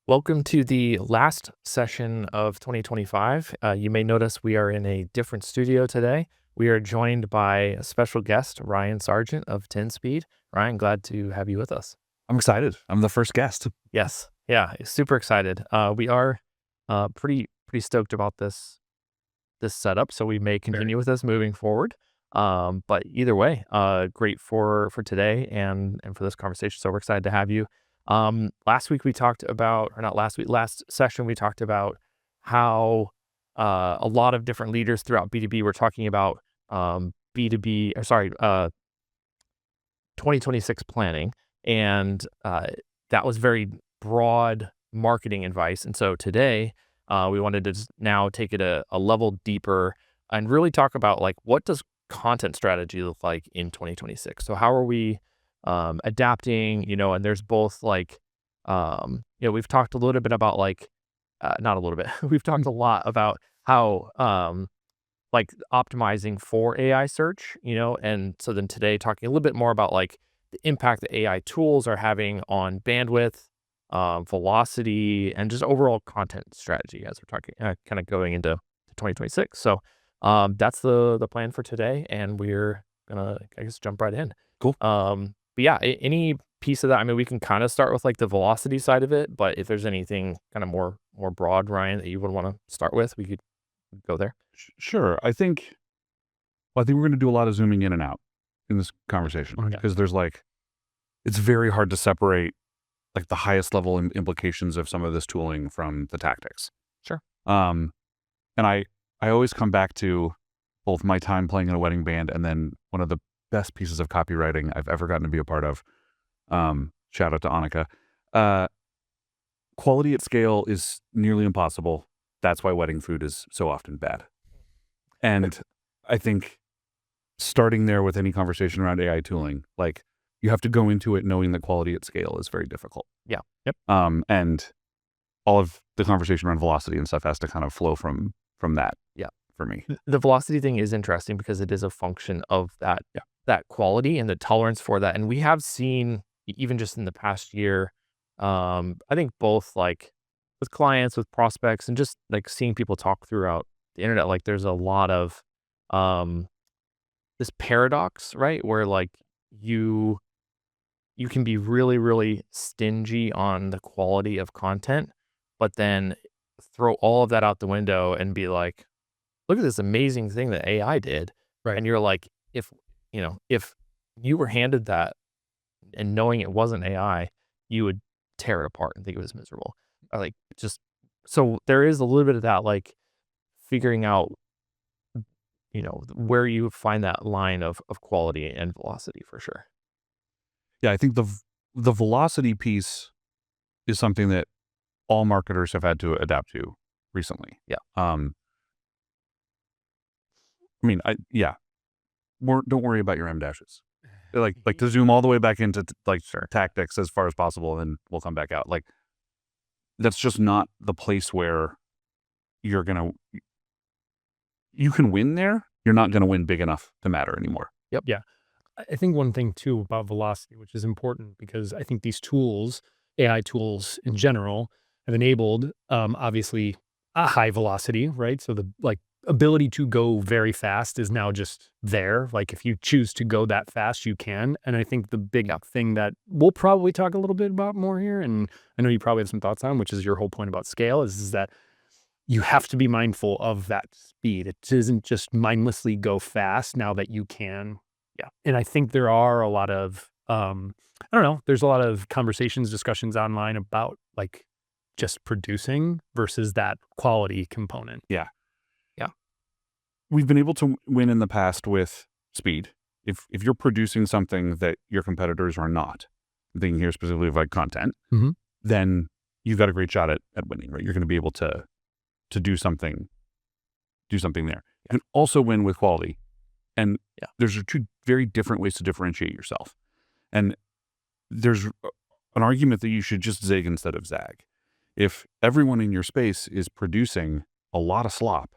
Welcome to the last session of 2025. You may notice we are in a different studio today. We are joined by a special guest, Ryan Sargent of 10 Speed. Ryan, glad to have you with us. I'm excited. I'm the first guest. Yes, yeah, super excited. We are pretty stoked about this setup, so we may continue with this moving forward. But either way, great for today and for this conversation. So we're excited to have you. Last week we talked about, or not last week, last session we talked about how a lot of different leaders throughout B2B were talking about B2B, or sorry, 2026 planning, and that was very broad marketing advice. And so today we wanted to now take it a level deeper and really talk about, like, what does content strategy look like in 2026? So how are we adapting, and there's both, like, we've talked a little bit about, like, not a little bit, we've talked a lot about how, like, optimizing for AI search, and so then today talking a little bit more about, like, the impact that AI tools are having on bandwidth, velocity, and just overall content strategy as we're talking, kind of going into 2026. So that's the plan for today, and we're gonna, I guess, jump right in. Cool. But yeah, any piece of that, I mean, we can kind of start with, like, the velocity side of it, but if there's anything kind of more broad, Ryan, that you would want to start with, we could go there. Sure. I think we're going to do a lot of zooming in and out in this conversation Okay. because it's very hard to separate, like, the highest level implications of some of this tooling from the tactics. Sure. And I always come back to both my time playing in a wedding band and then one of the best pieces of copywriting I've ever gotten to be a part of. Shout out to Annika. Quality at scale is nearly impossible. That's why wedding food is so often bad. And I think starting there with any conversation around AI tooling, like, you have to go into it knowing that quality at scale is very difficult. Yeah. Yep. And all of the conversation around velocity and stuff has to kind of flow from that. Yeah. For me. The velocity thing is interesting because it is a function of that quality and the tolerance for that. And we have seen, even just in the past year, I think both, like, with clients, with prospects, and just, like, seeing people talk throughout the internet, like, there's a lot of this paradox, right? Where, like, you can be really, really stingy on the quality of content, but then throw all of that out the window and be like, look at this amazing thing that AI did. Right. And you're like, if you were handed that and knowing it wasn't AI, you would tear it apart and think it was miserable. Or, like, just, so there is a little bit of that, like, figuring out, where you find that line of quality and velocity for sure. Yeah, I think the velocity piece is something that all marketers have had to adapt to recently. Yeah. I mean, don't worry about your M dashes. Like to zoom all the way back into tactics as far as possible, and we'll come back out. Like, that's just not the place where you can win there. You're not gonna win big enough to matter anymore. Yep. Yeah. I think one thing too about velocity, which is important because I think these tools, AI tools in general, have enabled obviously a high velocity, right? So the, like, ability to go very fast is now just there. Like, if you choose to go that fast, you can. And I think the big thing that we'll probably talk a little bit about more here, and I know you probably have some thoughts on, which is your whole point about scale, is that you have to be mindful of that speed. It doesn't just mindlessly go fast now that you can. Yeah. And I think there are a lot of, I don't know, there's a lot of conversations, discussions online about, like, just producing versus that quality component. Yeah. Yeah. We've been able to win in the past with speed. If you're producing something that your competitors are not, I'm thinking here specifically of, like, content, Mhm. then you've got a great shot at winning, right? You're going to be able to do something there. You can also win with quality. And there's two very different ways to differentiate yourself. And there's an argument that you should just zig instead of zag. If everyone in your space is producing a lot of slop,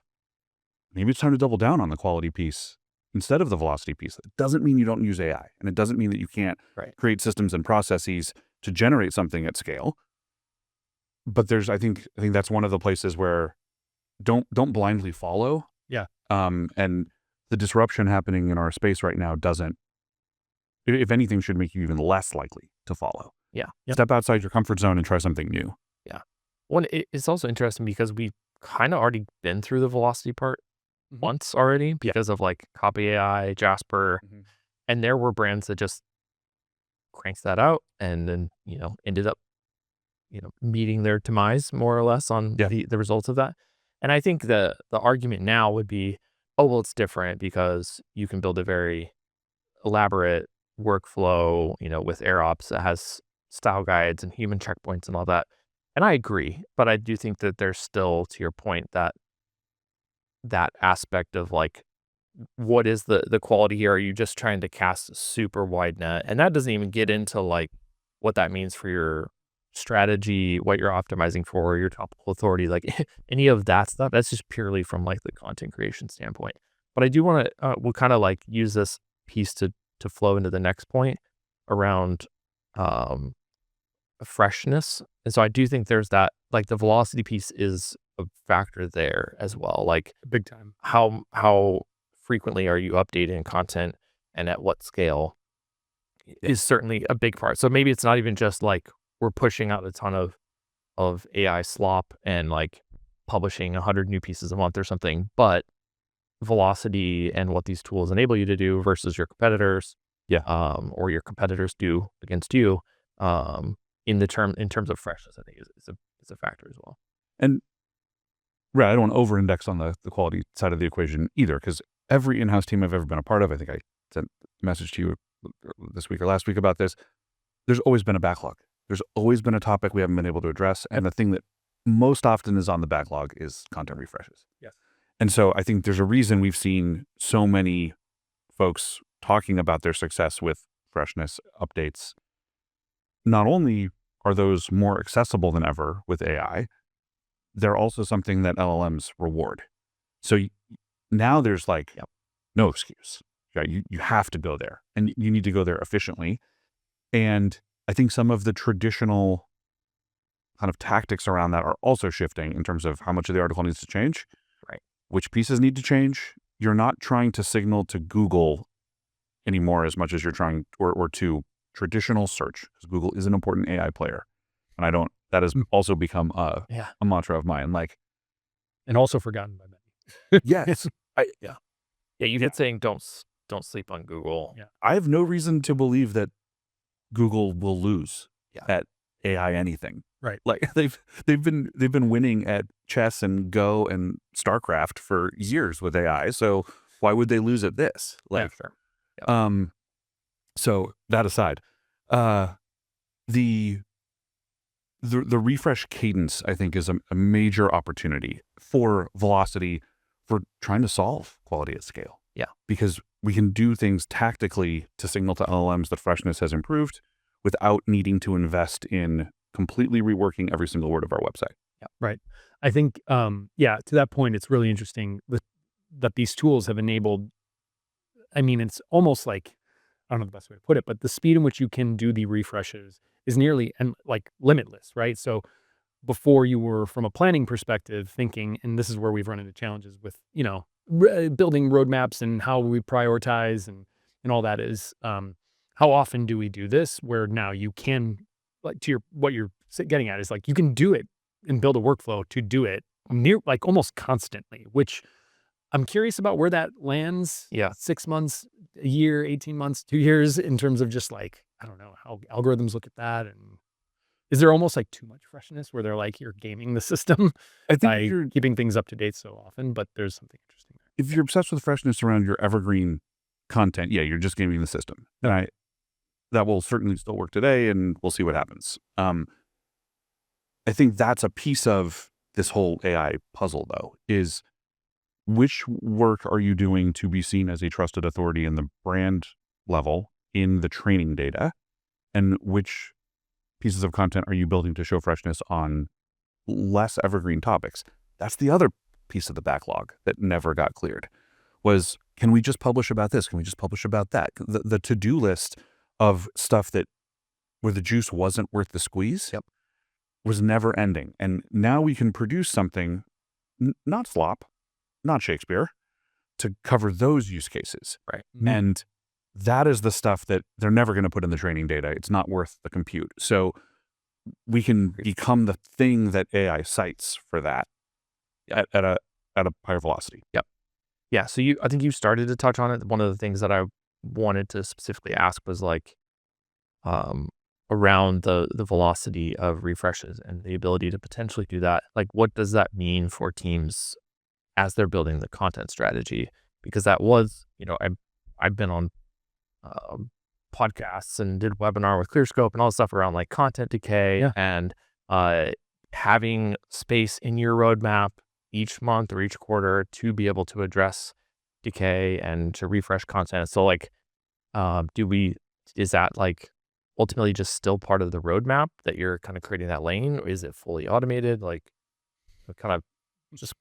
maybe it's time to double down on the quality piece instead of the velocity piece. It doesn't mean you don't use AI, and it doesn't mean that you can't create systems and processes to generate something at scale. but I think that's one of the places where don't blindly follow. Yeah. And the disruption happening in our space right now doesn't, if anything, should make you even less likely to follow. Yeah. Yep. Step outside your comfort zone and try something new. Yeah. Well, it's also interesting because we've kind of already been through the velocity part once already because of like Copy AI, Jasper, and there were brands that just cranked that out and then, ended up, meeting their demise more or less on Yeah. the results of that. And I think the argument now would be, oh, well, it's different because you can build a very elaborate workflow, with AirOps that has style guides and human checkpoints and all that. And I agree, but I do think that there's still, to your point, that aspect of like, what is the quality here? Are you just trying to cast a super wide net? And that doesn't even get into like what that means for your strategy, what you're optimizing for, your topical authority, like any of that stuff. That's just purely from like the content creation standpoint. But I do want to, we'll kind of like use this piece to flow into the next point around freshness. And so I do think there's that, like the velocity piece is a factor there as well. Like Big time. how frequently are you updating content and at what scale is certainly a big part. So maybe it's not even just like we're pushing out a ton of AI slop and like publishing 100 new pieces a month or something, but velocity and what these tools enable you to do versus your competitors, or your competitors do against you, in terms of freshness, I think is a factor as well. And right, I don't want to over-index on the quality side of the equation either, because every in-house team I've ever been a part of, I think I sent a message to you this week or last week about this, there's always been a backlog. There's always been a topic we haven't been able to address. And the thing that most often is on the backlog is content refreshes. Yes. And so I think there's a reason we've seen so many folks talking about their success with freshness updates. Not only are those more accessible than ever with AI, they're also something that LLMs reward. So now there's like no excuse. You have to go there, and you need to go there efficiently. And I think some of the traditional kind of tactics around that are also shifting in terms of how much of the article needs to change, right? Which pieces need to change. You're not trying to signal to Google anymore as much as you're trying, or to traditional search, because Google is an important AI player. And that has also become a mantra of mine. Like, and also forgotten by many. Yes. You get saying don't sleep on Google. Yeah. I have no reason to believe that Google will lose at AI anything. Right. Like they've been winning at chess and Go and StarCraft for years with AI. So why would they lose at this? Like, sure. Yeah. So that aside, the refresh cadence, I think, is a major opportunity for velocity, for trying to solve quality at scale. Yeah. Because we can do things tactically to signal to LLMs that freshness has improved without needing to invest in completely reworking every single word of our website. Yeah. Right. I think, to that point, it's really interesting that these tools have enabled, I mean, it's almost like, I don't know the best way to put it, but the speed in which you can do the refreshes is nearly limitless, right? So before, you were, from a planning perspective, thinking, and this is where we've run into challenges with, building roadmaps and how we prioritize and all that is, how often do we do this? Where now you can, like, what you're getting at is like, you can do it and build a workflow to do it almost constantly, which I'm curious about where that lands. Yeah. 6 months, a year, 18 months, 2 years, in terms of just like, I don't know how algorithms look at that. And is there almost like too much freshness where they're like, you're gaming the system I think by keeping things up to date so often, but there's something interesting there. If you're obsessed with freshness around your evergreen content, you're just gaming the system. And that will certainly still work today, and we'll see what happens. I think that's a piece of this whole AI puzzle, though, is which work are you doing to be seen as a trusted authority in the brand level in the training data, and which pieces of content are you building to show freshness on less evergreen topics? That's the other piece of the backlog that never got cleared, was, can we just publish about this? Can we just publish about that? The to-do list of stuff where the juice wasn't worth the squeeze. Yep. was never ending. And now we can produce something, not slop, not Shakespeare, to cover those use cases. Right. And that is the stuff that they're never going to put in the training data. It's not worth the compute. So we can become the thing that AI cites for that at a higher velocity. Yep. Yeah. So I think you started to touch on it. One of the things that I wanted to specifically ask was like, around the velocity of refreshes and the ability to potentially do that. Like, what does that mean for teams as they're building the content strategy? Because that was, I've been on podcasts and did a webinar with ClearScope and all the stuff around like content decay and having space in your roadmap each month or each quarter to be able to address decay and to refresh content. So like, is that like ultimately just still part of the roadmap that you're kind of creating that lane, or is it fully automated? Like, kind of just,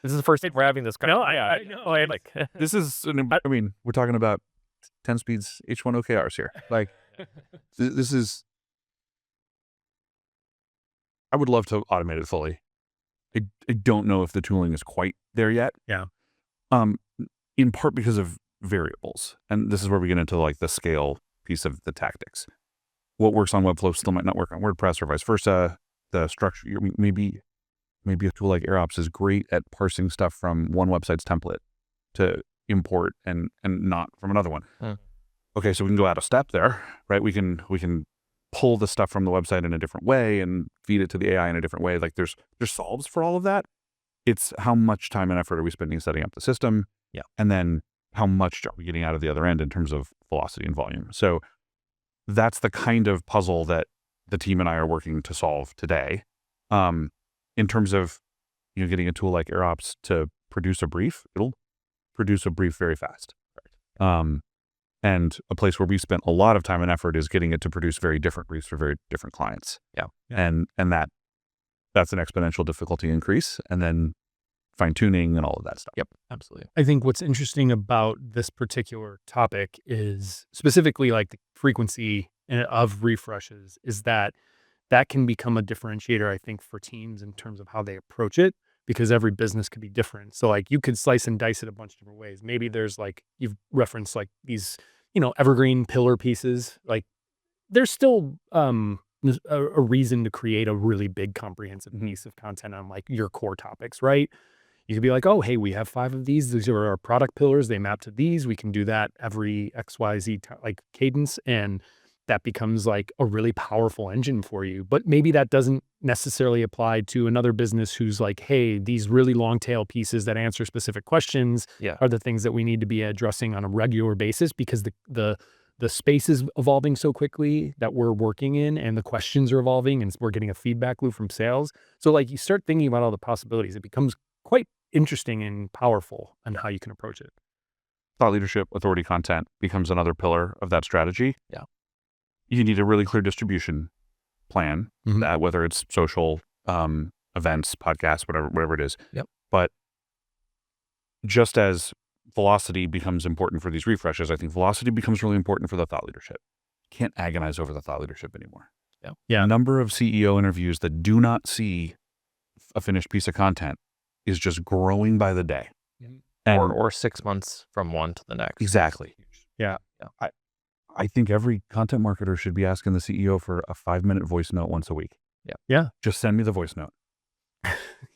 this is the first time we're having this kind No, of, I know. like, This is, we're talking about 10 speeds H1 OKRs here. Like, this is, I would love to automate it fully. I don't know if the tooling is quite there yet. Yeah. In part because of variables. And this is where we get into like the scale piece of the tactics. What works on Webflow still might not work on WordPress or vice versa. The structure, maybe a tool like AirOps is great at parsing stuff from one website's template to import and not from another one. Okay, so we can go out a step there, right? We can pull the stuff from the website in a different way and feed it to the AI in a different way. Like there's solves for all of that. It's how much time and effort are we spending setting up the system? Yeah. And then how much are we getting out of the other end in terms of velocity and volume? So that's the kind of puzzle that the team and I are working to solve today. In terms of, getting a tool like AirOps to produce a brief, it'll produce a brief very fast. And a place where we spent a lot of time and effort is getting it to produce very different briefs for very different clients. Yeah. And that's an exponential difficulty increase, and then fine tuning and all of that stuff. Yep, absolutely. I think what's interesting about this particular topic is specifically like the frequency of refreshes is that can become a differentiator, I think, for teams in terms of how they approach it, because every business could be different. So like you could slice and dice it a bunch of different ways. Maybe there's like, you've referenced like these, evergreen pillar pieces. Like there's still a reason to create a really big comprehensive piece of content on like your core topics, right? You could be like, oh, hey, we have 5 of these. These are our product pillars. They map to these. We can do that every XYZ like cadence. And that becomes like a really powerful engine for you. But maybe that doesn't necessarily apply to another business who's like, hey, these really long tail pieces that answer specific questions are the things that we need to be addressing on a regular basis, because the space is evolving so quickly that we're working in, and the questions are evolving, and we're getting a feedback loop from sales. So like you start thinking about all the possibilities, it becomes quite interesting and powerful on how you can approach it. Thought leadership, authority content becomes another pillar of that strategy. Yeah. You need a really clear distribution plan, whether it's social, events, podcasts, whatever it is. Yep. But just as velocity becomes important for these refreshes, I think velocity becomes really important for the thought leadership. Can't agonize over the thought leadership anymore. Yeah. The number of CEO interviews that do not see a finished piece of content is just growing by the day. And, or 6 months from one to the next. Exactly. Yeah. I think every content marketer should be asking the CEO for a 5-minute voice note once a week. Yeah. Just send me the voice note.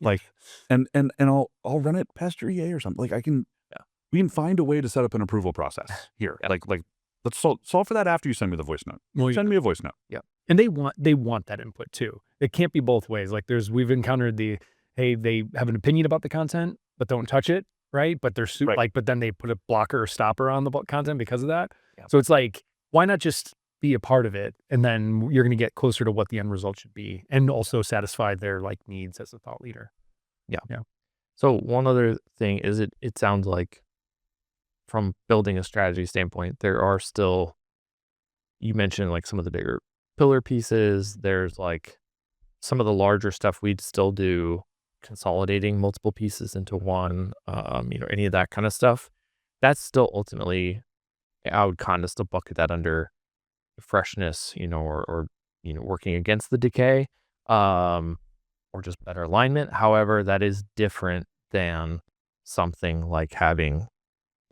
Like, and I'll run it past your EA or something. Like we can find a way to set up an approval process here. Yeah. Like let's solve for that after you send me the voice note. Well, send me a voice note. Yeah. And they want that input too. It can't be both ways. Like we've encountered hey, they have an opinion about the content, but don't touch it. Right. But they're but then they put a blocker or stopper on the content because of that. Yeah. So it's like, why not just be a part of it? And then you're going to get closer to what the end result should be, and also satisfy their like needs as a thought leader. Yeah. Yeah. So one other thing is it sounds like from building a strategy standpoint, there are still, you mentioned like some of the bigger pillar pieces. There's like some of the larger stuff we'd still do, consolidating multiple pieces into one, any of that kind of stuff. That's still ultimately, I would kind of still bucket that under freshness, or working against the decay. or just better alignment. However, that is different than something like having,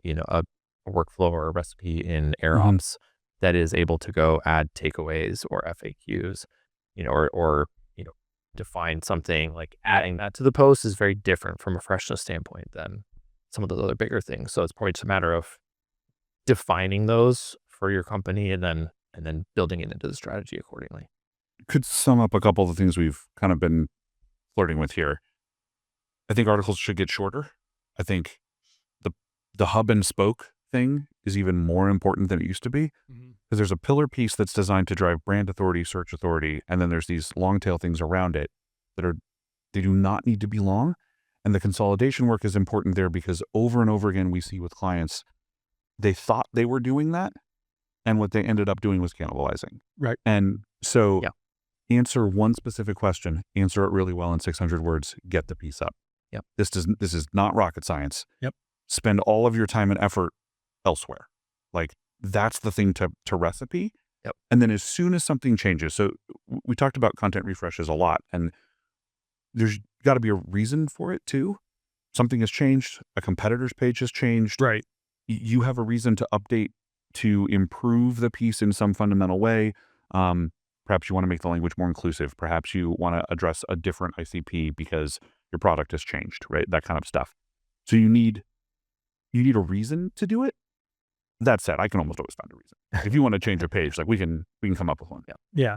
a workflow or a recipe in Mhm. AirOps that is able to go add takeaways or FAQs, or define something like adding that to the post is very different from a freshness standpoint than some of those other bigger things. So it's probably just a matter of defining those for your company and then building it into the strategy accordingly. Could sum up a couple of the things we've kind of been flirting with here. I think articles should get shorter. I think the the hub and spoke thing is even more important than it used to be, because there's a pillar piece that's designed to drive brand authority, search authority, and then there's these long tail things around it that they do not need to be long. And the consolidation work is important there because over and over again we see with clients, they thought they were doing that, and what they ended up doing was cannibalizing. Right. And so Yeah. answer one specific question, answer it really well in 600 words, get the piece up. Yep. This is not rocket science. Yep. Spend all of your time and effort elsewhere. Like, that's the thing to recipe. Yep. And then as soon as something changes, so we talked about content refreshes a lot, and there's got to be a reason for it too. Something has changed. A competitor's page has changed. Right. You have a reason to update to improve the piece in some fundamental way. Perhaps you want to make the language more inclusive. Perhaps you want to address a different ICP because your product has changed, right? That kind of stuff. So you need a reason to do it. That said, I can almost always find a reason. If you want to change a page, like we can come up with one. Yeah.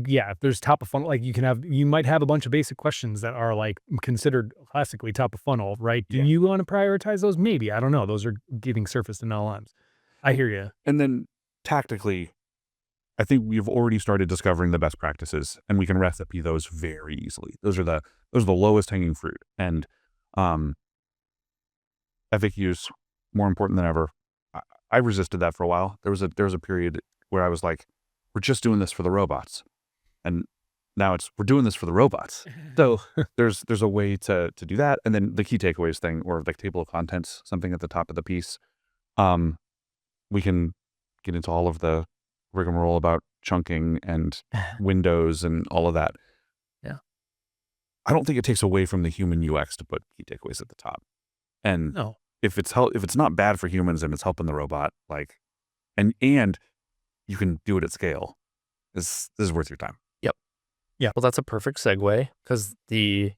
Yeah. If there's top of funnel, like you might have a bunch of basic questions that are like considered classically top of funnel, right? Do Yeah. you want to prioritize those? Maybe. I don't know. Those are getting surfaced in LLMs. I hear you. And then tactically, I think we've already started discovering the best practices, and we can recipe those very easily. Those are the lowest hanging fruit. And FAQs, more important than ever. I resisted that for a while. There was a period where I was like, we're just doing this for the robots. And now we're doing this for the robots. So there's a way to do that. And then the key takeaways thing, or like table of contents, something at the top of the piece. We can get into all of the rigmarole about chunking and windows and all of that. Yeah. I don't think it takes away from the human UX to put key takeaways at the top. And No. if it's not bad for humans and it's helping the robot, like, and you can do it at scale, this is worth your time. Yep. Yeah. Well, that's a perfect segue because the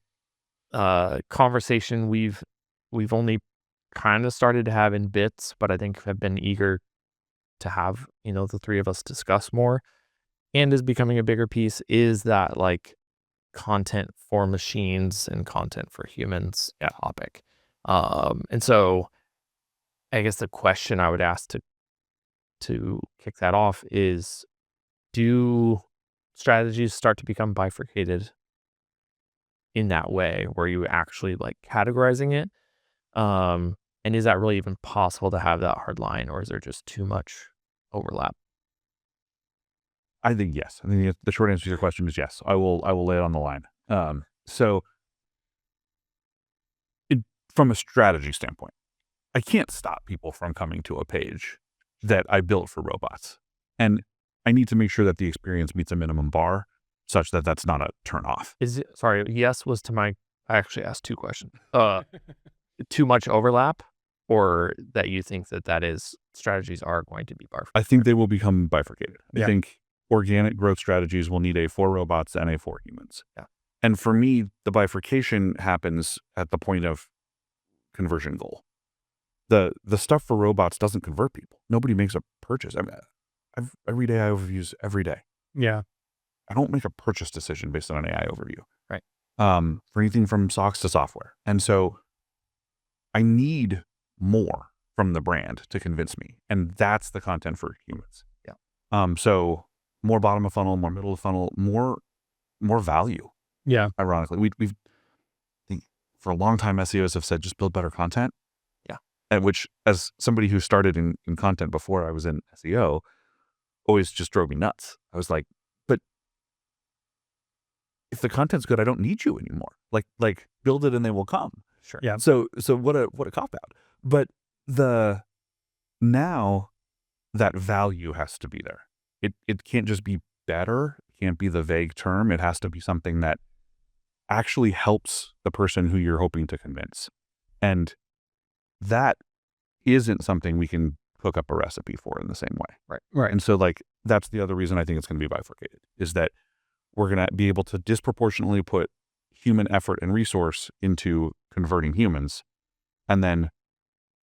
conversation we've only kind of started to have in bits, but I think have been eager to have, the three of us discuss more and is becoming a bigger piece is that like content for machines and content for humans topic. And so I guess the question I would ask to kick that off is, do strategies start to become bifurcated in that way where you actually like categorizing it? And is that really even possible to have that hard line, or is there just too much overlap? I think yes. I think the short answer to your question is yes. I will lay it on the line. So from a strategy standpoint, I can't stop people from coming to a page that I built for robots. And I need to make sure that the experience meets a minimum bar such that that's not a turn off. Sorry, yes was to my, I actually asked two questions. Too much overlap, or that you think that is strategies are going to be bifurcated? I think they will become bifurcated. Yeah. I think organic growth strategies will need a for robots and a for humans. Yeah. And for me, the bifurcation happens at the point of conversion goal. The stuff for robots doesn't convert people. Nobody makes a purchase. I mean, I read AI overviews every day. Yeah. I don't make a purchase decision based on an AI overview. Right. For anything from socks to software. And so I need more from the brand to convince me. And that's the content for humans. Yeah. So more bottom of funnel, more middle of funnel, more value. Yeah. Ironically, we've think for a long time SEOs have said just build better content. Yeah. And which, as somebody who started in content before I was in SEO, always just drove me nuts. I was like, but if the content's good, I don't need you anymore. Like build it and they will come. Sure. Yeah. So what a cop out. But now that value has to be there. It can't just be better. It can't be the vague term. It has to be something that actually helps the person who you're hoping to convince. And that isn't something we can cook up a recipe for in the same way. Right. And so like, that's the other reason I think it's going to be bifurcated, is that we're going to be able to disproportionately put human effort and resource into converting humans, and then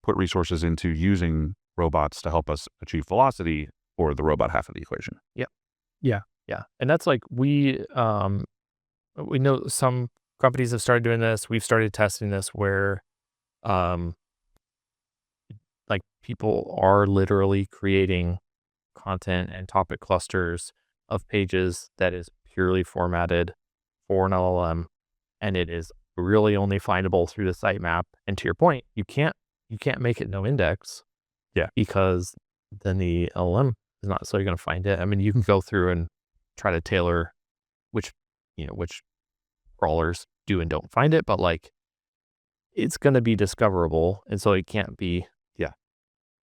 put resources into using robots to help us achieve velocity for the robot half of the equation. Yeah. And that's like, we know some companies have started doing this. We've started testing this where, like, people are literally creating content and topic clusters of pages that is purely formatted for an LLM, and it is really only findable through the sitemap. And to your point, you can't make it no index. Yeah. Because then the LLM is not necessarily going to find it. I mean, you can go through and try to tailor which crawlers do and don't find it, but like, it's going to be discoverable. And so it can't be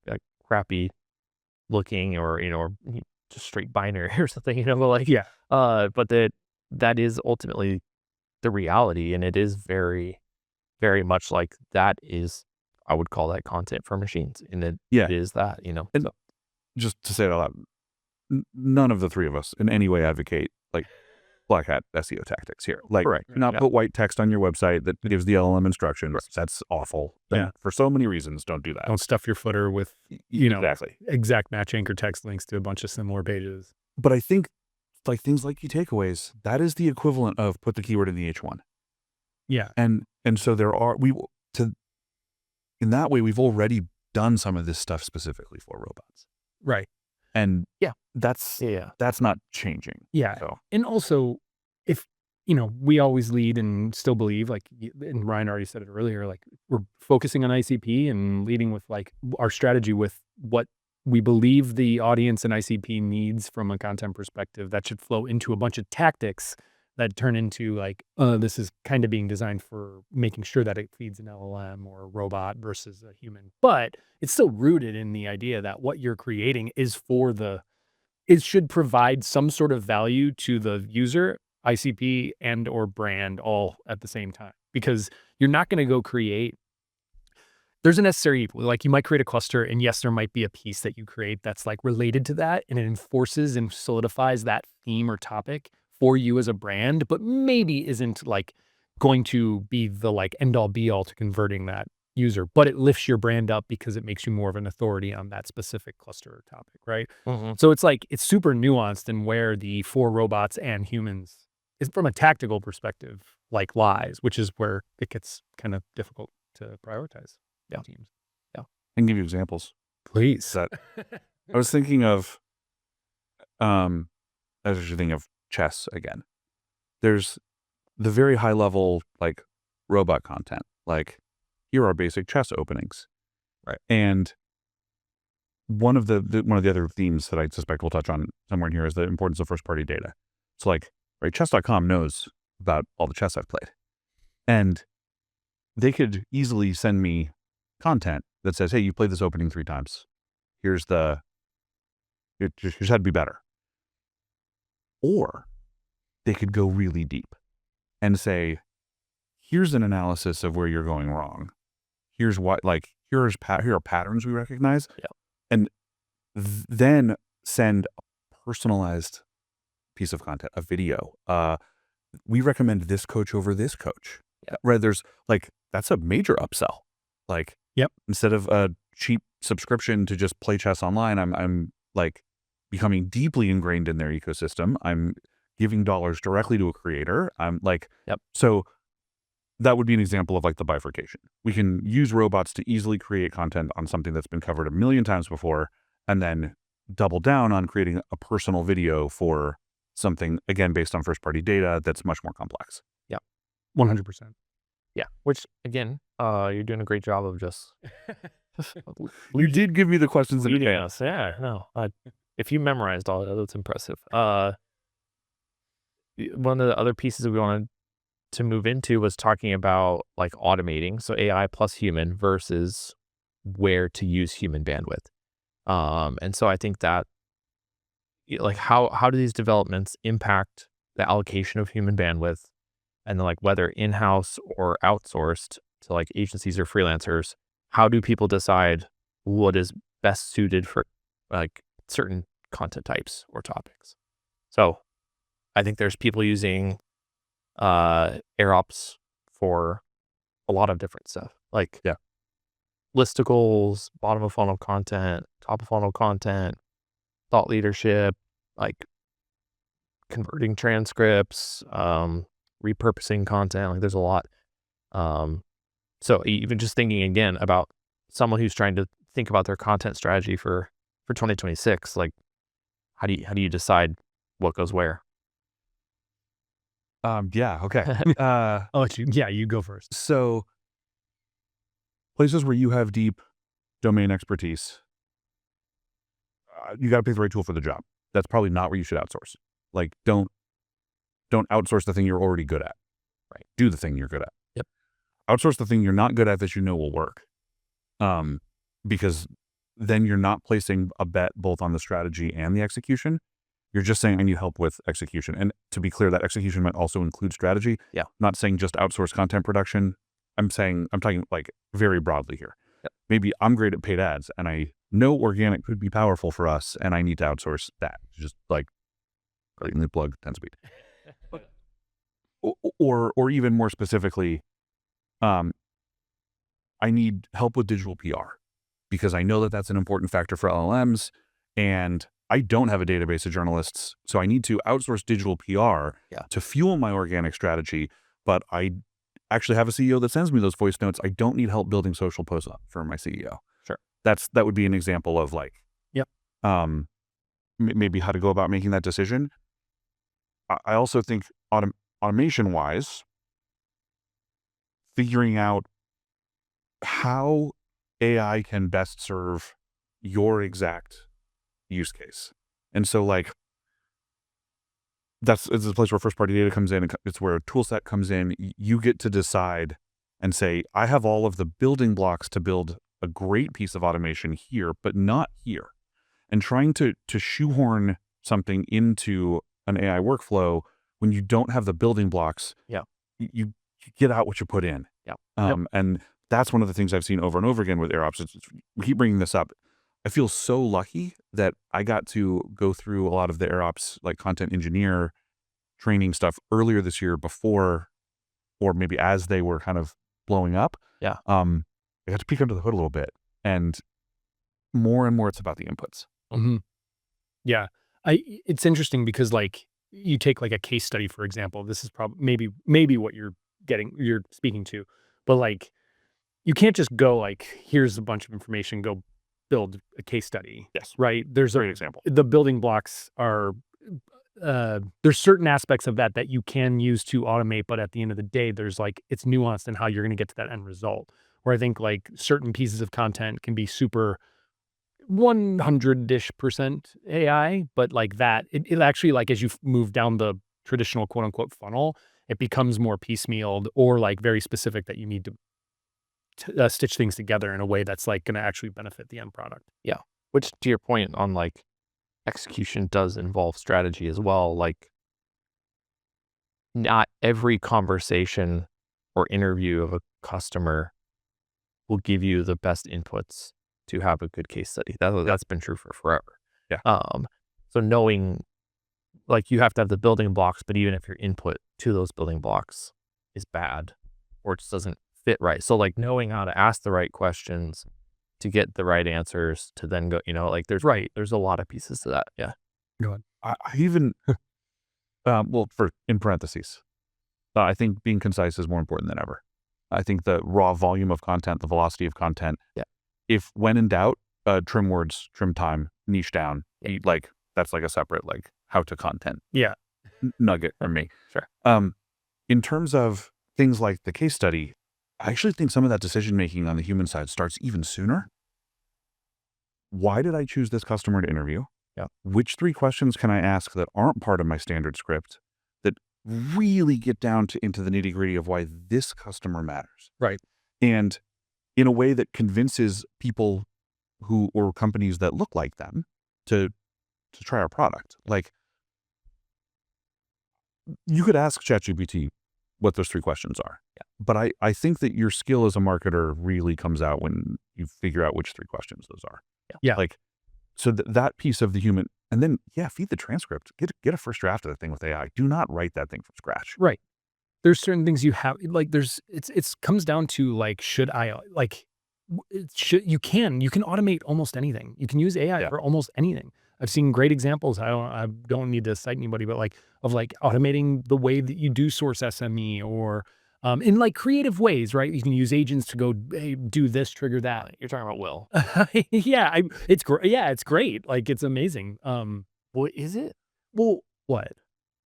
a crappy looking or just straight binary or something, but like, but that is ultimately the reality. And it is very, very much like that is, I would call that content for machines. And it is that, And just to say it out loud, none of the three of us in any way advocate like black hat SEO tactics here. Like, Correct. do not put white text on your website that gives the LLM instructions. Right. That's awful. And for so many reasons, don't do that. Don't stuff your footer with, exactly exact match anchor text links to a bunch of similar pages. But I think like things like key takeaways, that is the equivalent of put the keyword in the H1. Yeah. And so in that way, we've already done some of this stuff specifically for robots. Right. And that's not changing. Yeah. So. And also, if, we always lead and still believe, like, and Ryan already said it earlier, like, we're focusing on ICP and leading with like our strategy with what we believe the audience and ICP needs from a content perspective that should flow into a bunch of tactics that turn into like, this is kind of being designed for making sure that it feeds an LLM or a robot versus a human. But it's still rooted in the idea that what you're creating is it should provide some sort of value to the user, ICP, and or brand all at the same time. Because you're not going to go there's a necessary evil. Like, you might create a cluster, and yes, there might be a piece that you create that's like related to that, and it enforces and solidifies that theme or topic for you as a brand, but maybe isn't like going to be the like end all be all to converting that user, but it lifts your brand up because it makes you more of an authority on that specific cluster or topic, right? Mm-hmm. So it's like, it's super nuanced in where the for robots and humans is from a tactical perspective, like lies, which is where it gets kind of difficult to prioritize teams. I can give you examples. Please. That I was thinking of, I was actually thinking of chess again. There's the very high level, like, robot content, like, here are basic chess openings. Right. And one of the other themes that I suspect we'll touch on somewhere in here is the importance of first party data. So like, right, chess.com knows about all the chess I've played. And they could easily send me content that says, hey, you played this opening 3 times. Here's had to be better. Or they could go really deep and say, here's an analysis of where you're going wrong. Here's what, like, here are patterns we recognize. Yeah. And then send a personalized piece of content, a video. We recommend this coach over this coach. Yeah. Right. There's like, that's a major upsell. Like, instead of a cheap subscription to just play chess online, I'm like becoming deeply ingrained in their ecosystem. I'm giving dollars directly to a creator. I'm like, so that would be an example of like the bifurcation. We can use robots to easily create content on something that's been covered a million times before, and then double down on creating a personal video for something, again, based on first party data that's much more complex. 100%. Yeah. Which, again, you're doing a great job of just. You did give me the questions in advance. Yeah. No. If you memorized all that, that's impressive. One of the other pieces we wanted to move into was talking about like automating, so AI plus human versus where to use human bandwidth. And so I think that like how do these developments impact the allocation of human bandwidth, and then like whether in-house or outsourced to like agencies or freelancers, how do people decide what is best suited for like certain content types or topics? So I think there's people using AirOps for a lot of different stuff, like Yeah. listicles, bottom of funnel content, top of funnel content, thought leadership, like converting transcripts, repurposing content. Like there's a lot. So even just thinking again about someone who's trying to think about their content strategy for 2026, like how do you decide what goes where? Yeah. Okay. I'll let you. Yeah, you go first. So places where you have deep domain expertise, you got to pick the right tool for the job. That's probably not where you should outsource. Like, don't outsource the thing you're already good at. Right. Do the thing you're good at. Yep. Outsource the thing you're not good at that you know will work. Because then you're not placing a bet both on the strategy and the execution. You're just saying, I need help with execution. And to be clear, that execution might also include strategy. Yeah. Not saying just outsource content production. I'm talking like very broadly here. Yep. Maybe I'm great at paid ads and I know organic could be powerful for us and I need to outsource that. Just like the plug 10 speed. or even more specifically, I need help with digital PR because I know that that's an important factor for LLMs and I don't have a database of journalists. So I need to outsource digital PR to fuel my organic strategy. But I actually have a CEO that sends me those voice notes. I don't need help building social posts up for my CEO. Sure. That would be an example of like, Yep. Maybe how to go about making that decision. I also think automation wise, figuring out how AI can best serve your exact use case. And so like, it's the place where first party data comes in. It's where a tool set comes in. You get to decide and say, I have all of the building blocks to build a great piece of automation here, but not here. And trying to shoehorn something into an AI workflow when you don't have the building blocks, you get out what you put in. And that's one of the things I've seen over and over again with AirOps. We keep bringing this up. I feel so lucky that I got to go through a lot of the AirOps like content engineer training stuff earlier this year before, or maybe as they were kind of blowing up. Yeah. I got to peek under the hood a little bit, and more it's about the inputs. Mm-hmm. Yeah. It's interesting because like you take like a case study, for example, this is probably maybe what you're speaking to, but like you can't just go like, here's a bunch of information, go build a case study. Yes. Right. There's Great example. The building blocks are, there's certain aspects of that you can use to automate, but at the end of the day, there's like, it's nuanced in how you're going to get to that end result. Where I think like certain pieces of content can be super 100-ish% AI, but like that, it actually like as you move down the traditional quote unquote funnel, it becomes more piecemealed or like very specific that you need to stitch things together in a way that's like going to actually benefit the end product. Yeah. Which to your point on like execution does involve strategy as well. Like not every conversation or interview of a customer will give you the best inputs to have a good case study. That's been true for forever. Yeah. So knowing like you have to have the building blocks, but even if your input to those building blocks is bad or it just doesn't fit right. So like knowing how to ask the right questions to get the right answers to then go, like there's a lot of pieces to that. Yeah. Go ahead. I even, in parentheses, I think being concise is more important than ever. I think the raw volume of content, the velocity of content. Yeah. If when in doubt, trim words, trim time, niche down. Yeah. Like that's like a separate like how to content. Yeah. Nugget from me. Sure. In terms of things like the case study, I actually think some of that decision making on the human side starts even sooner. Why did I choose this customer to interview? Yeah. Which 3 questions can I ask that aren't part of my standard script that really get down into the nitty gritty of why this customer matters? Right. And in a way that convinces people or companies that look like them to try our product. Like, you could ask ChatGPT what those 3 questions are. Yeah. But I think that your skill as a marketer really comes out when you figure out which 3 questions those are. Yeah. Like, so that piece of the human, and then, feed the transcript. Get a first draft of the thing with AI. Do not write that thing from scratch. Right. There's certain things you have, like, it's comes down to, like, should I, like, you can automate almost anything. You can use AI Yeah. for almost anything. I've seen great examples. I don't need to cite anybody, but, like, of, like, automating the way that you do source SME, or, in, like, creative ways, right? You can use agents to go, "Hey, do this, trigger that." You're talking about Will. Yeah, it's great. Yeah, it's great. Like, it's amazing. What is it? Well, what?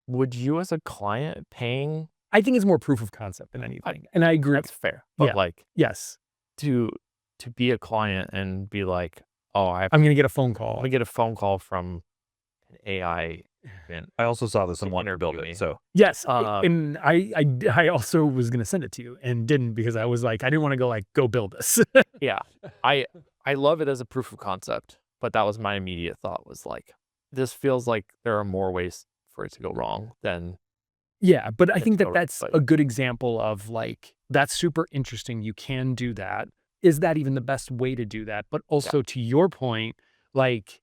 Would you as a client paying I think it's more proof of concept than anything, and I agree. that's fair. But Yeah. like Yes. to be a client and be like, "Oh, I'm I'm gonna get a phone call. gonna get a phone call from an AI agent I also saw this to and wanted to build interview me." it. So Yes, Uh, and I also was gonna send it to you and didn't, because I was like, I didn't wanna go, like, "Go build this." yeah. I love it as a proof of concept, but that was my immediate thought was like, this feels like there are more ways for it to go wrong than Yeah, but I it think to that go that's right. a good example of, like, that's super interesting, you can do that. Is that even the best way to do that? But also, to your point, like,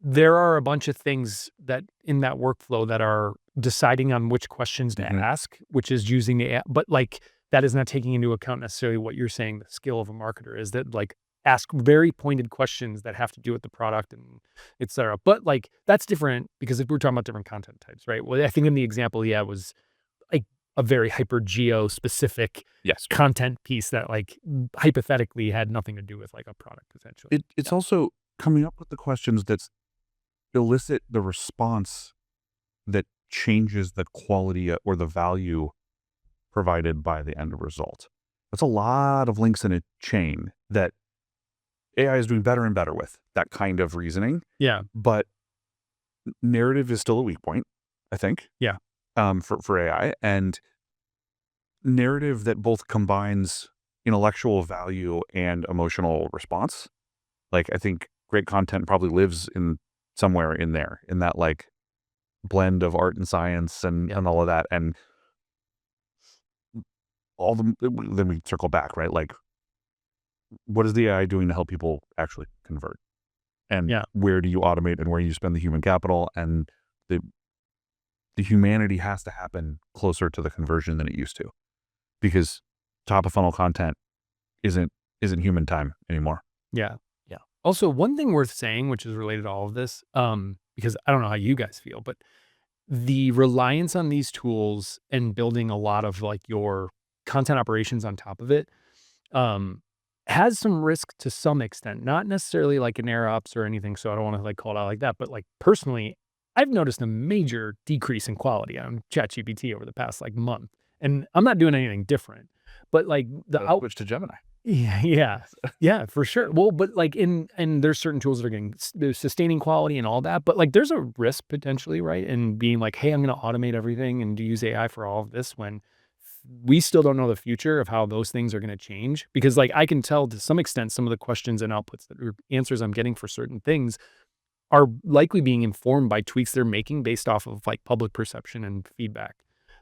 there are a bunch of things that in that workflow that are deciding on which questions to Mhm. ask, which is using the AI, but, like, that is not taking into account necessarily what you're saying the skill of a marketer is, that, like, ask very pointed questions that have to do with the product and et cetera. But, like, that's different because if we're talking about different content types, right? Well, I think in the example, was like a very hyper geo specific yes, content piece that, like, hypothetically had nothing to do with, like, a product potentially. it's also coming up with the questions that elicit the response that changes the quality or the value provided by the end result. That's a lot of links in a chain that AI is doing better and better with that kind of reasoning. Yeah. But narrative is still a weak point, I think. Yeah. For AI, and narrative that both combines intellectual value and emotional response. Like, I think great content probably lives in somewhere in there, in that, like, blend of art and science and all of that. And then we circle back, right? Like, what is the AI doing to help people actually convert? And Yeah. where do you automate and where you spend the human capital? And the humanity has to happen closer to the conversion than it used to, because top of funnel content isn't human time anymore. Yeah. Yeah. Also, one thing worth saying, which is related to all of this, because I don't know how you guys feel, but the reliance on these tools and building a lot of, like, your content operations on top of it, um, has some risk to some extent. Not necessarily like an AirOps or anything, so I don't want to, like, call it out like that. But, like, personally, I've noticed a major decrease in quality on ChatGPT over the past, like, month, and I'm not doing anything different. But, like, the out Switch to Gemini. yeah, yeah. Yeah, for sure. Well, but, like, and there's certain tools that are getting they're sustaining quality and all that, but, like, there's a risk potentially, right? In being like, "Hey, I'm gonna automate everything and use AI for all of this," when we still don't know the future of how those things are gonna change. Because, like, I can tell to some extent some of the questions and outputs that or answers I'm getting for certain things are likely being informed by tweaks they're making based off of, like, public perception and feedback.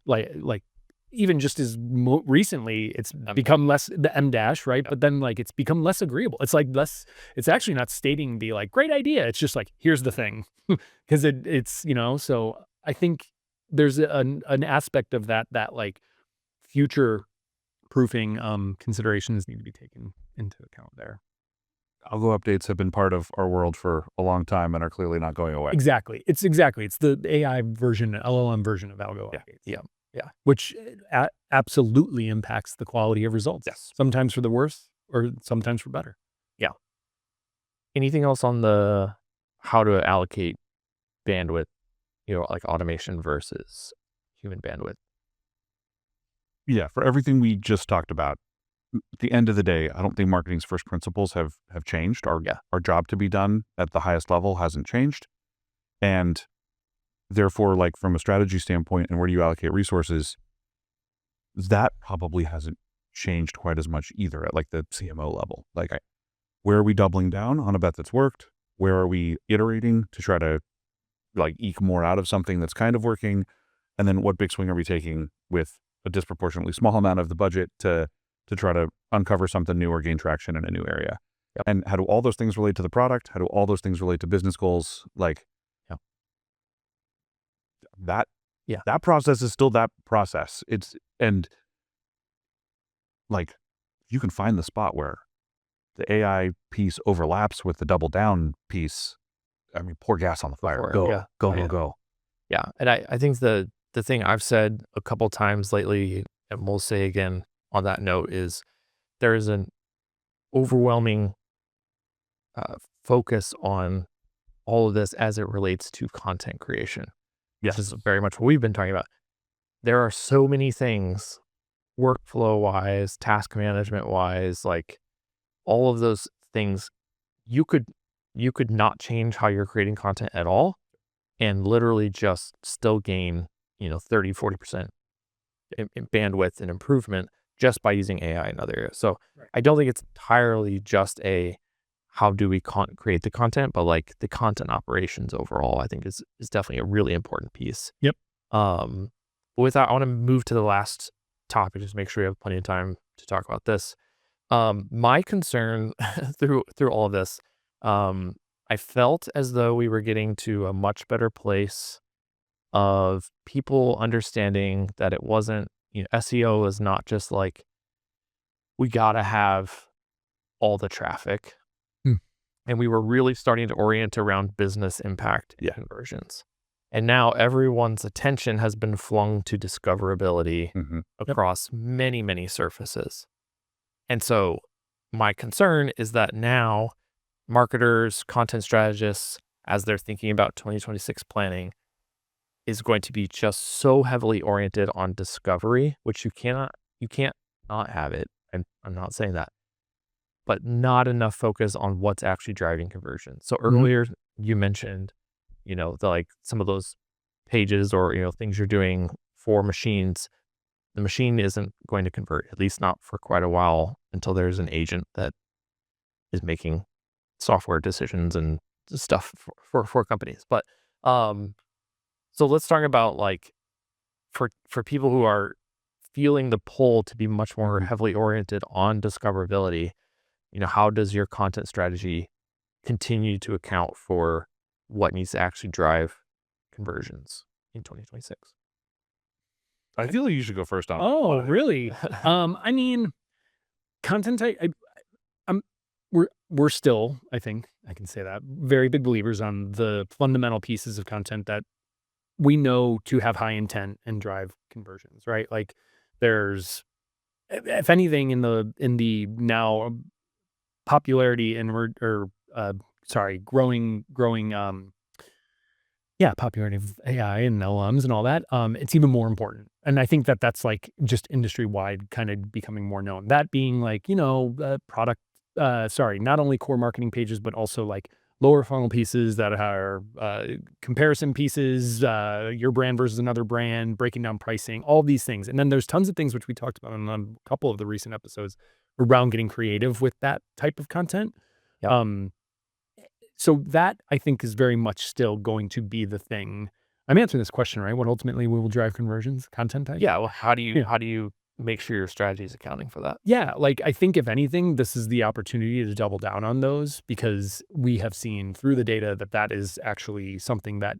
Like even just as recently, it's become less the M dash, right? Yep. But then, like, it's become less agreeable. It's like less. It's actually not stating the, like, great idea. It's just like, here's the thing, because it's So I think there's an aspect of that, like, future proofing considerations need to be taken into account there. Algo updates have been part of our world for a long time and are clearly not going away. Exactly. It's the AI version, LLM version of algo Yeah. updates. Yeah. Yeah. Which absolutely impacts the quality of results. Yes. Sometimes for the worse or sometimes for better. Yeah. Anything else on the how to allocate bandwidth, like automation versus human bandwidth? Yeah, for everything we just talked about, at the end of the day, I don't think marketing's first principles have changed. Our job to be done at the highest level hasn't changed. And therefore, like, from a strategy standpoint and where do you allocate resources, that probably hasn't changed quite as much either at, like, the CMO level. Like, where are we doubling down on a bet that's worked? Where are we iterating to try to like eke more out of something that's kind of working? And then what big swing are we taking with a disproportionately small amount of the budget to try to uncover something new or gain traction in a new area? Yep. And how do all those things relate to the product? How do all those things relate to business goals? Like Yep. that process is still that process. And like you can find the spot where the AI piece overlaps with the double down piece. I mean, pour gas on the fire. Go, Yeah. go, Yeah. go, go. Yeah. And I think the thing I've said a couple times lately, and we'll say again on that note, is there is an overwhelming focus on all of this as it relates to content creation. Yes. This is very much what we've been talking about. There are so many things, workflow wise, task management wise, like all of those things, you could not change how you're creating content at all and literally just still gain, 30, 40% in bandwidth and improvement just by using AI in other areas. So Right. I don't think it's entirely just a how do we create the content, but like the content operations overall, I think is definitely a really important piece. Yep. With that, I want to move to the last topic, just make sure we have plenty of time to talk about this. My concern through all of this, I felt as though we were getting to a much better place of people understanding that it wasn't, SEO is not just like, we got to have all the traffic. Hmm. And we were really starting to orient around business impact Yeah. conversions. And now everyone's attention has been flung to discoverability Mm-hmm. across many, many surfaces. And so my concern is that now marketers, content strategists, as they're thinking about 2026 planning, is going to be just so heavily oriented on discovery, which you can't not have it. I'm not saying that, but not enough focus on what's actually driving conversion. So earlier you mentioned, like some of those pages or, things you're doing for machines, the machine isn't going to convert, at least not for quite a while until there's an agent that is making software decisions and stuff for companies. But, so let's talk about like for people who are feeling the pull to be much more heavily oriented on discoverability, how does your content strategy continue to account for what needs to actually drive conversions in 2026? I feel like you should go first on. Oh, really? I mean, content I'm we're still, I think I can say that, very big believers on the fundamental pieces of content that we know to have high intent and drive conversions, right? Like there's, if anything, in the now popularity and growing popularity of AI and LLMs and all that, it's even more important. And I think that that's like just industry wide kind of becoming more known. That being like, not only core marketing pages, but also like lower funnel pieces that are comparison pieces, your brand versus another brand, breaking down pricing, all these things. And then there's tons of things which we talked about on a couple of the recent episodes around getting creative with that type of content. Yep. So that I think is very much still going to be the thing. I'm answering this question, right? What ultimately will drive conversions? Content type? Yeah. Well, how do you make sure your strategy is accounting for that? Yeah. Like I think if anything, this is the opportunity to double down on those because we have seen through the data that is actually something that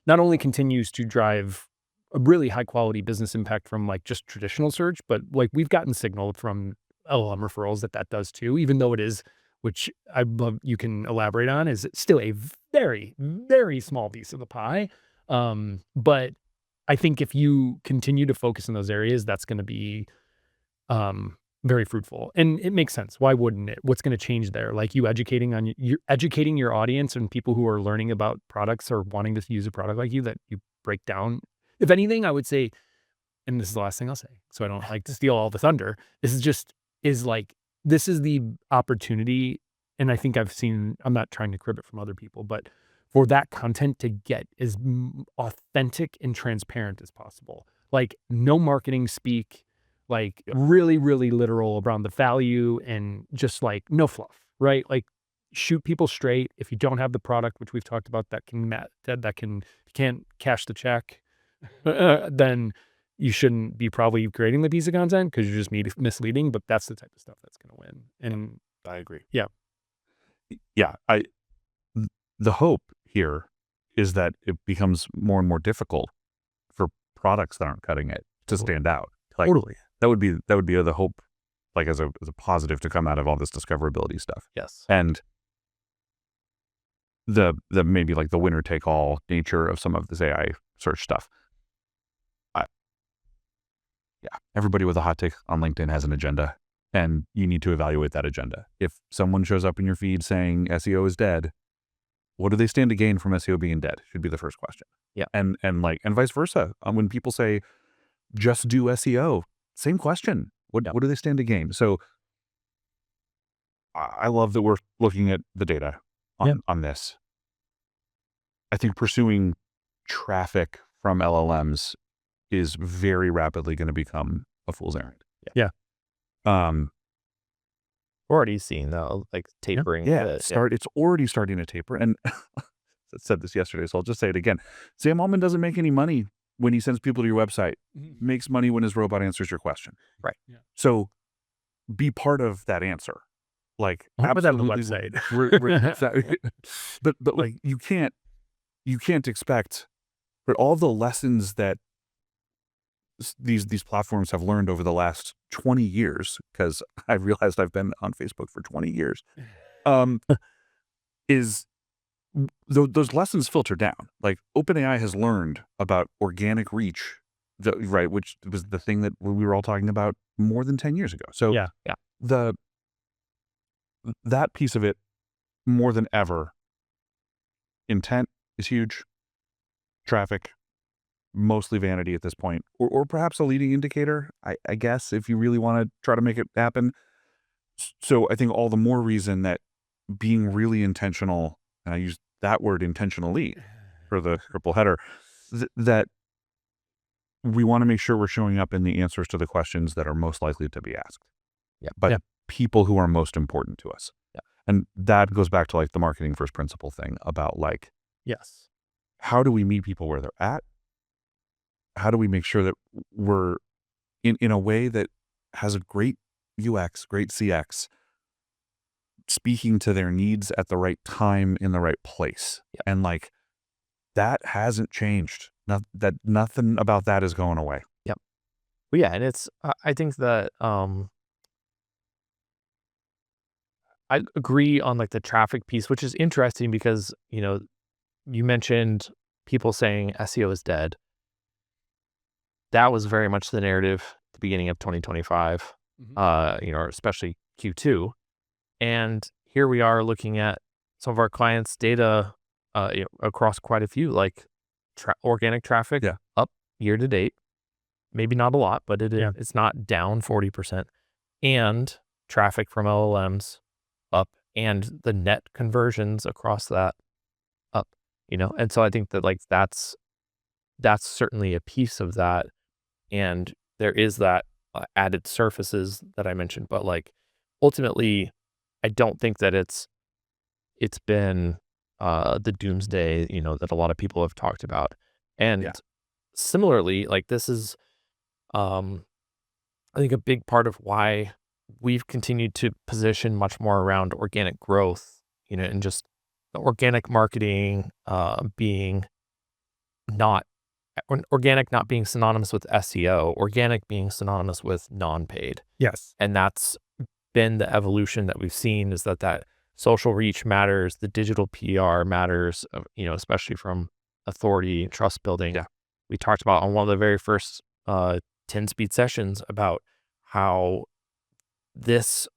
not only continues to drive a really high quality business impact from like just traditional search, but like we've gotten signal from LLM referrals that does too, even though it is, which I love, you can elaborate on, is still a very, very small piece of the pie. But I think if you continue to focus in those areas, that's going to be very fruitful. And it makes sense. Why wouldn't it? What's going to change there? Like you're educating your audience and people who are learning about products or wanting to use a product like you that you break down. If anything, I would say, and this is the last thing I'll say, so I don't like to steal all the thunder. This is the opportunity. And I think I'm not trying to crib it from other people, but for that content to get as authentic and transparent as possible. Like no marketing speak, like really, really literal around the value and just like no fluff, right? Like shoot people straight. If you don't have the product, which we've talked about, that can if you can't cash the check, then you shouldn't be probably creating the piece of content because you're just misleading. But that's the type of stuff that's going to win. And I agree. yeah. Yeah. The hope here is that it becomes more and more difficult for products that aren't cutting it to stand out. Like, Totally. that would be the hope, like as a positive to come out of all this discoverability stuff. Yes. And the maybe like the winner take all nature of some of this AI search stuff. Yeah, everybody with a hot take on LinkedIn has an agenda, and you need to evaluate that agenda. If someone shows up in your feed saying SEO is dead, what do they stand to gain from SEO being dead? Should be the first question. Yeah. And vice versa. When people say just do SEO, same question. What do they stand to gain? So I love that we're looking at the data on this. I think pursuing traffic from LLMs is very rapidly going to become a fool's errand. Yeah. We're already seeing though, like tapering. It's already starting to taper. And I said this yesterday, so I'll just say it again. Sam Altman doesn't make any money when he sends people to your website. Makes money when his robot answers your question. Right. Yeah. So be part of that answer. Like, I'll put that on the absolutely, website. but like you can't expect, but all the lessons that these platforms have learned over the last 20 years, because I realized I've been on Facebook for 20 years, is those lessons filter down. Like OpenAI has learned about organic reach, which was the thing that we were all talking about more than 10 years ago. So that piece of it, more than ever, intent is huge. Traffic, mostly vanity at this point, or perhaps a leading indicator, I guess, if you really want to try to make it happen. So I think all the more reason that being really intentional, and I use that word intentionally for the triple header, that we want to make sure we're showing up in the answers to the questions that are most likely to be asked. But people who are most important to us. And that goes back to like the marketing first principle thing about like, how do we meet people where they're at? How do we make sure that we're in a way that has a great UX, great CX, speaking to their needs at the right time in the right place? And like, that hasn't changed. Nothing about that is going away. Well, yeah. And it's, I think that, I agree on like the traffic piece, which is interesting because, you mentioned people saying SEO is dead. That was very much the narrative at the beginning of 2025, especially Q2. And here we are looking at some of our clients' data across quite a few, like organic traffic up year to date. Maybe not a lot, but it's not down 40%. And traffic from LLMs up, and the net conversions across that up, And so I think that like that's certainly a piece of that. And there is that added surfaces that I mentioned, but like ultimately, I don't think that it's been the doomsday, that a lot of people have talked about. And similarly, like this is, I think a big part of why we've continued to position much more around organic growth, and just the organic marketing being not being synonymous with SEO, organic being synonymous with non-paid. Yes. And that's been the evolution that we've seen, is that social reach matters, the digital PR matters, especially from authority, trust building. We talked about on one of the very first 10-speed sessions about how this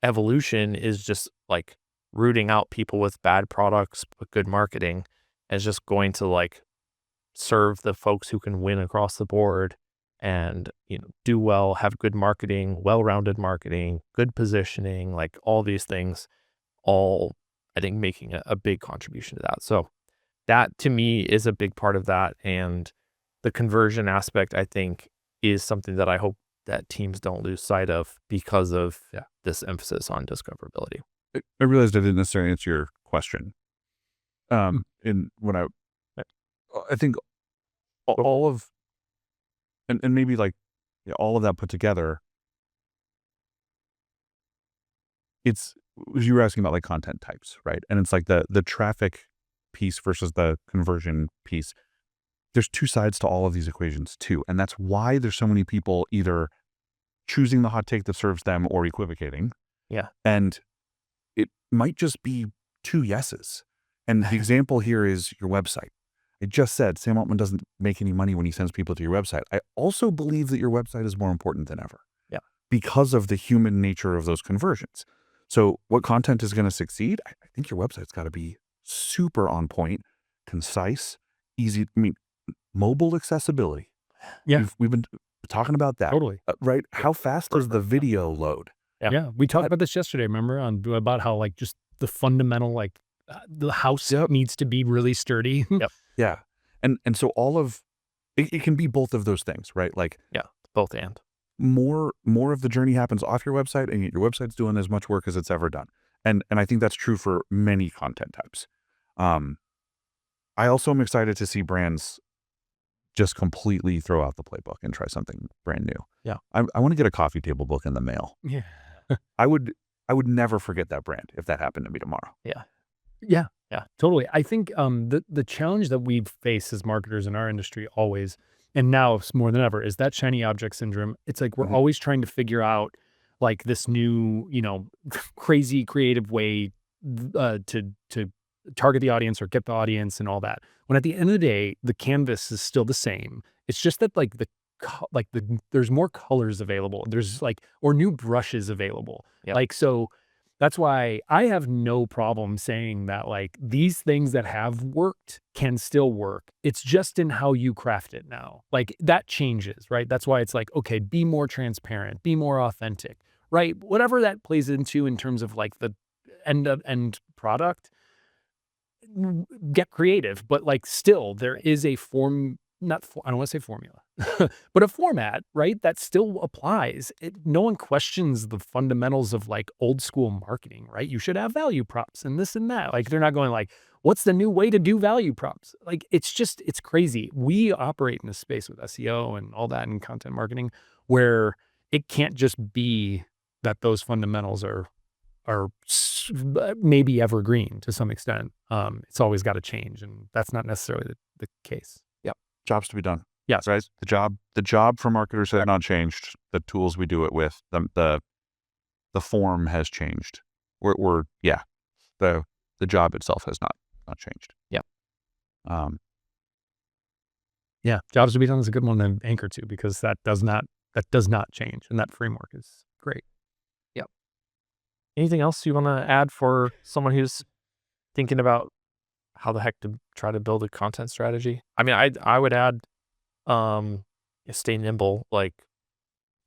evolution is just like rooting out people with bad products, but good marketing, and is just going to like serve the folks who can win across the board and, do well, have good marketing, well-rounded marketing, good positioning, like all these things, all I think making a big contribution to that. So that to me is a big part of that. And the conversion aspect, I think, is something that I hope that teams don't lose sight of because of this emphasis on discoverability. I realized I didn't necessarily answer your question. In when I think all of, and maybe like, yeah, all of that put together, it's, you were asking about like content types, right? And it's like the traffic piece versus the conversion piece. There's two sides to all of these equations too. And that's why there's so many people either choosing the hot take that serves them or equivocating. Yeah. And it might just be two yeses. And the example here is your website. I just said Sam Altman doesn't make any money when he sends people to your website. I also believe that your website is more important than ever. Yeah. Because of the human nature of those conversions. So what content is going to succeed? I think your website's got to be super on point, concise, easy. I mean, mobile accessibility. Yeah. We've been talking about that. Totally. Right? How fast does the video load? Yeah. We talked about this yesterday, remember, about how like just the fundamental, like the house needs to be really sturdy. Yep. Yeah. And so all of it can be both of those things, right? Like, yeah, both and. More of the journey happens off your website, and yet your website's doing as much work as it's ever done. And I think that's true for many content types. I also am excited to see brands just completely throw out the playbook and try something brand new. Yeah. I want to get a coffee table book in the mail. Yeah. I would never forget that brand if that happened to me tomorrow. Yeah. Yeah. Yeah. Totally. I think the challenge that we face as marketers in our industry always, and now more than ever, is that shiny object syndrome. It's like we're always trying to figure out like this new, crazy creative way to target the audience or get the audience and all that. When at the end of the day, the canvas is still the same. It's just that like there's more colors available. There's like, or new brushes available. Yep. Like, so that's why I have no problem saying that like these things that have worked can still work. It's just in how you craft it now. Like that changes, right? That's why it's like, okay, be more transparent, be more authentic, right? Whatever that plays into in terms of like the end product, get creative, but like still there is a I don't want to say formula, but a format, right? That still applies. No one questions the fundamentals of like old school marketing, right? You should have value props and this and that. Like they're not going like, what's the new way to do value props? Like it's crazy. We operate in a space with SEO and all that and content marketing where it can't just be that those fundamentals are maybe evergreen to some extent. It's always got to change, and that's not necessarily the case. Jobs to be done. Yes. Right. The job for marketers has not changed. The tools we do it with, the form has changed. The job itself has not changed. Yeah. Yeah. Jobs to be done is a good one to anchor to because that does not change, and that framework is great. Yep. Anything else you want to add for someone who's thinking about how the heck to try to build a content strategy? I mean, I would add, stay nimble. Like,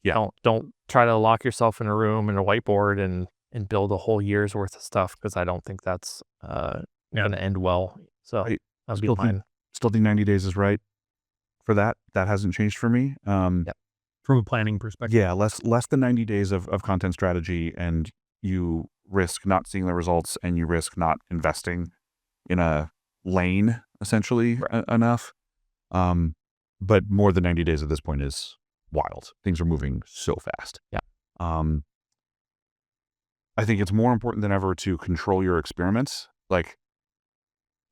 don't try to lock yourself in a room and a whiteboard and build a whole year's worth of stuff because I don't think that's going to end well. So that'll be fine. Still think 90 days is right for that. That hasn't changed for me. Yep. From a planning perspective. Yeah, less than 90 days of content strategy, and you risk not seeing the results, and you risk not investing in a lane essentially enough. But more than 90 days at this point is wild. Things are moving so fast. Yeah. I think it's more important than ever to control your experiments. Like,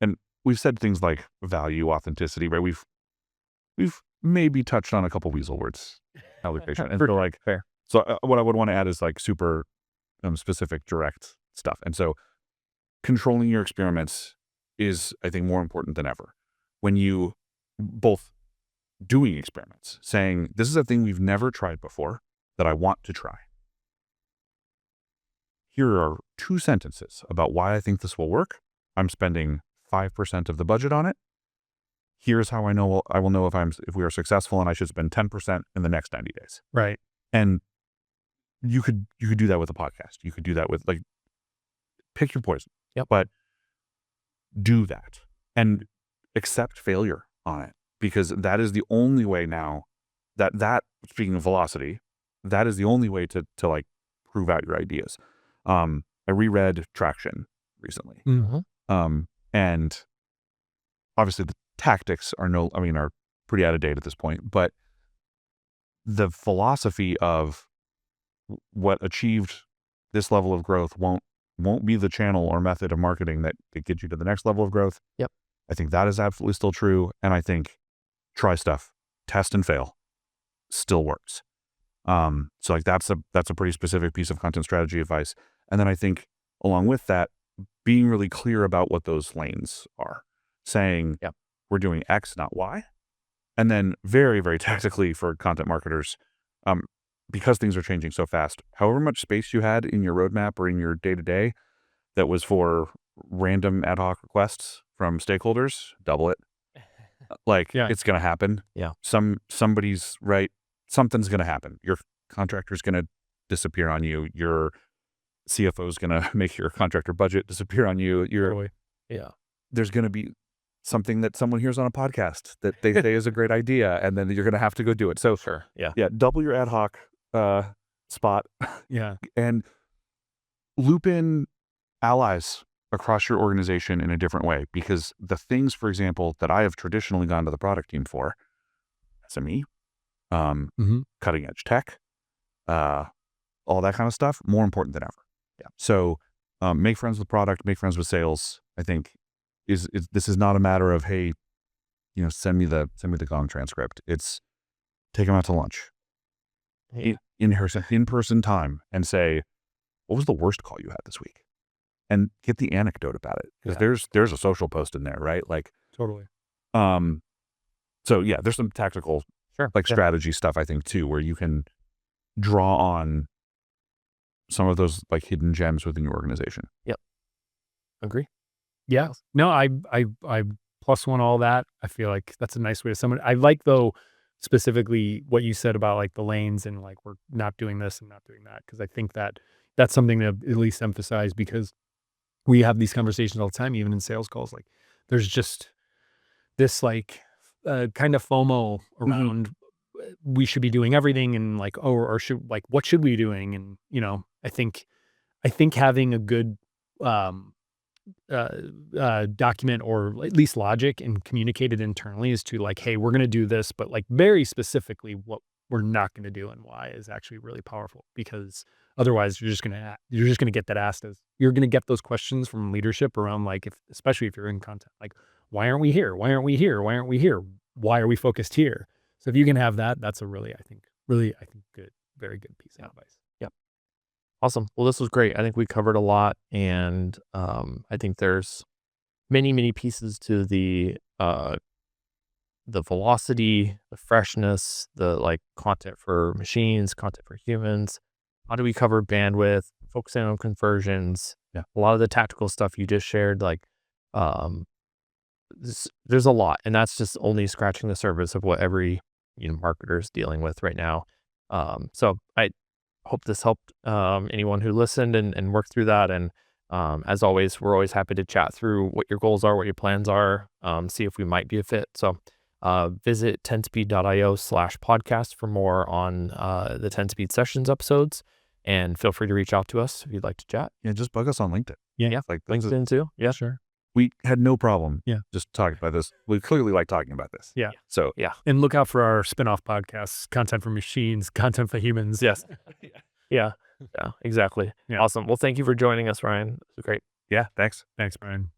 and we've said things like value, authenticity, right? We've maybe touched on a couple weasel words. Allocation. And so like, fair. So what I would want to add is like super specific, direct stuff. And so controlling your experiments is, I think, more important than ever. When you both doing experiments, saying, this is a thing we've never tried before that I want to try. Here are 2 sentences about why I think this will work. I'm spending 5% of the budget on it. Here's how I will know if we are successful, and I should spend 10% in the next 90 days. Right. And you could do that with a podcast. You could do that with like, pick your poison. Yep. But do that and accept failure on it, because that is the only way now that speaking of velocity, that is the only way to like prove out your ideas. I reread Traction recently. And obviously the tactics are are pretty out of date at this point, but the philosophy of what achieved this level of growth won't be the channel or method of marketing that gets you to the next level of growth. Yep. I think that is absolutely still true. And I think try stuff, test and fail still works. So like that's a pretty specific piece of content strategy advice. And then I think along with that, being really clear about what those lanes are, saying, Yep, we're doing X, not Y. And then very, very tactically for content marketers, because things are changing so fast, however much space you had in your roadmap or in your day-to-day that was for random ad hoc requests from stakeholders, double it. It's going to happen. Yeah. Somebody's right. Something's going to happen. Your contractor's going to disappear on you. Your CFO's going to make your contractor budget disappear on you. There's going to be something that someone hears on a podcast that they say is a great idea, and then you're going to have to go do it. So sure. Yeah. Double your ad hoc spot. And loop in allies across your organization in a different way, because the things, for example, that I have traditionally gone to the product team for, SME, cutting edge tech, all that kind of stuff, more important than ever. Yeah. So make friends with product, make friends with sales. I think this is not a matter of, hey, send me the Gong transcript. It's take them out to lunch, in person time, and say, what was the worst call you had this week? And get the anecdote about it, because there's a social post in there, right? Like Totally. So yeah, there's some tactical strategy stuff, I think, too, where you can draw on some of those like hidden gems within your organization. Yep. Agree. Yeah. No, I plus one all that. I feel like that's a nice way to sum it. I like, though, specifically what you said about like the lanes and like we're not doing this and not doing that, because I think that's something to at least emphasize, because we have these conversations all the time, even in sales calls. Like there's just this like kind of FOMO around we should be doing everything, and like, or should, like, what should we be doing? And, I think having a good document, or at least logic, and communicate it internally as to like, hey, we're going to do this, but like very specifically what we're not going to do and why, is actually really powerful, because otherwise you're just going to get that asked as you're going to get those questions from leadership around, like, especially if you're in content, like, why aren't we here? Why aren't we here? Why aren't we here? Why are we focused here? So if you can have that, that's a really, I think good, very good piece of advice. Yep. Awesome. Well, this was great. I think we covered a lot, and I think there's many, many pieces to the velocity, the freshness, the like content for machines, content for humans. How do we cover bandwidth, focusing on conversions? Yeah. A lot of the tactical stuff you just shared, like there's a lot, and that's just only scratching the surface of what every marketer is dealing with right now. So I hope this helped anyone who listened and worked through that. And as always, we're always happy to chat through what your goals are, what your plans are, see if we might be a fit. So visit 10speed.io/podcast for more on the 10speed sessions episodes, and feel free to reach out to us if you'd like to chat. Yeah, just bug us on LinkedIn. Yeah. Like LinkedIn too. Yeah, sure. We had no problem. Yeah. Just talking about this. We clearly like talking about this. Yeah. So yeah. And look out for our spin-off podcasts, Content for Machines, Content for Humans. Yes. Yeah, exactly. Yeah. Awesome. Well, thank you for joining us, Ryan. It was great. Yeah, thanks. Thanks, Brian.